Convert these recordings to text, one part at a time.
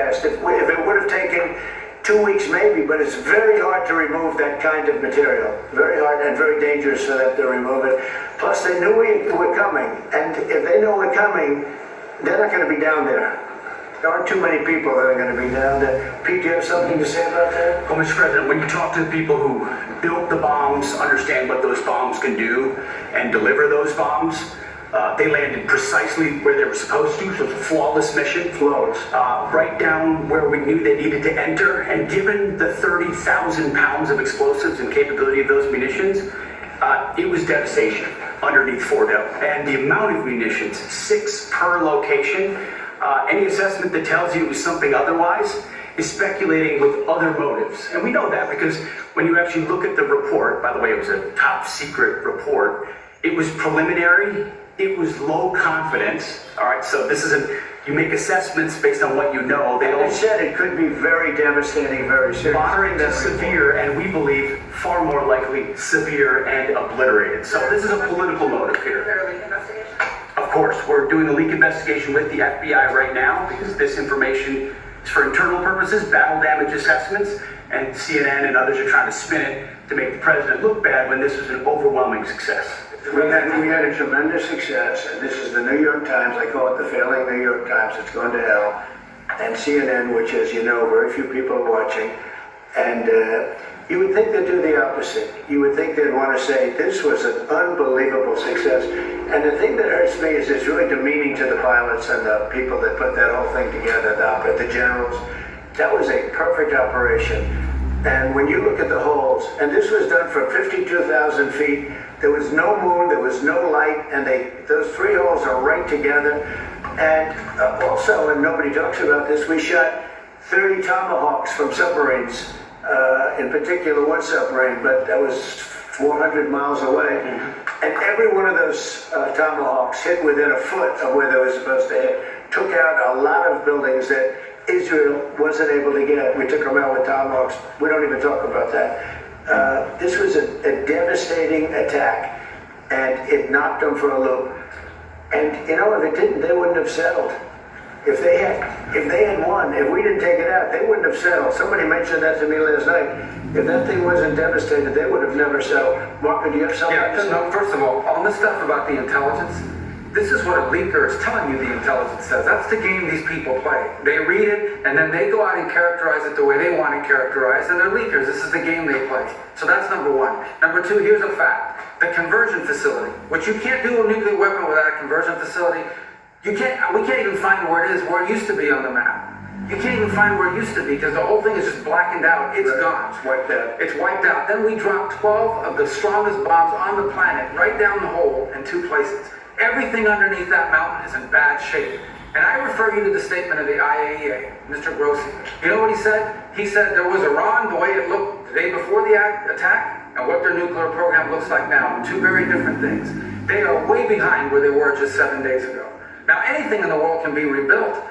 fast. If it would have taken 2 weeks maybe, but it's very hard to remove that kind of material. Very hard and very dangerous for them to remove it. Plus they knew we were coming, and if they know we're coming, they're not going to be down there. There aren't too many people that are going to be down there. Pete, do you have something to say about that? Well, Mr. President, when you talk to the people who built the bombs, understand what those bombs can do, and deliver those bombs, they landed precisely where they were supposed to, so it's a flawless mission. Flawless. Right down where we knew they needed to enter, and given the 30,000 pounds of explosives and capability of those munitions, it was devastation underneath Fort Hill. And the amount of munitions, 6 per location, any assessment that tells you it was something otherwise is speculating with other motives. And we know that because when you actually look at the report, by the way, it was a top secret report, it was preliminary, it was low confidence, all right? So this isn't, you make assessments based on what you know. They all said it could be very devastating, very serious. Moderate to severe, and we believe far more likely severe and obliterated. So this is a political motive here. Of course, we're doing a leak investigation with the FBI right now because this information is for internal purposes, battle damage assessments, and CNN and others are trying to spin it to make the president look bad when this was an overwhelming success. We had a tremendous success, and this is the New York Times. I call it the failing New York Times. It's going to hell. And CNN, which, as you know, very few people are watching. And you would think they'd do the opposite. You would think they'd want to say, this was an unbelievable success. And the thing that hurts me is it's really demeaning to the pilots and the people that put that whole thing together, the generals. That was a perfect operation. And when you look at the holes, and this was done from 52,000 feet, there was no moon, there was no light, and those 3 holes are right together. And also, and nobody talks about this, we shot 30 Tomahawks from submarines, in particular one submarine, but that was 400 miles away. And every one of those Tomahawks hit within a foot of where they were supposed to hit, took out a lot of buildings that Israel wasn't able to get. We took them out with Tomahawks. We don't even talk about that. This was a devastating attack, and it knocked them for a loop. And you know, if it didn't, they wouldn't have settled. If they had won, if we didn't take it out, they wouldn't have settled. Somebody mentioned that to me last night. If that thing wasn't devastated, they would have never settled. Marco, do you have something? Yeah, no, first of all, on this stuff about the intelligence, this is what a leaker is telling you the intelligence says. That's the game these people play. They read it, and then they go out and characterize it the way they want it characterized, and they're leakers. This is the game they play. So that's number one. Number two, here's a fact. The conversion facility, which you can't do a nuclear weapon without a conversion facility. We can't even find where it is, where it used to be on the map. You can't even find where it used to be because the whole thing is just blackened out. It's gone. It's wiped out. It's wiped out. Then we dropped 12 of the strongest bombs on the planet right down the hole in 2 places. Everything underneath that mountain is in bad shape. And I refer you to the statement of the IAEA, Mr. Grossi. You know what he said? He said there was Iran, the way it looked the day before the attack, and what their nuclear program looks like now. 2 very different things. They are way behind where they were just 7 days ago. Now, anything in the world can be rebuilt,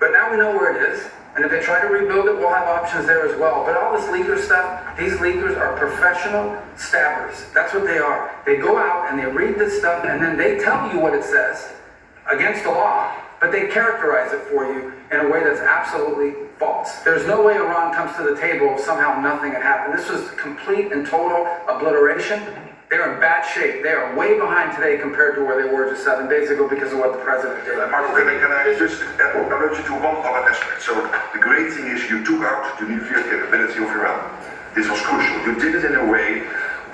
but now we know where it is. And if they try to rebuild it, we'll have options there as well. But all this leaker stuff, these leakers are professional stabbers. That's what they are. They go out and they read this stuff, and then they tell you what it says against the law, but they characterize it for you in a way that's absolutely false. There's no way Iran comes to the table if somehow nothing had happened. This was complete and total obliteration. They're in bad shape. They are way behind today compared to where they were just 7 days ago because of what the president did. Marco, can I just alert you to one other aspect? So the great thing is you took out the nuclear capability of Iran. This was crucial. You did it in a way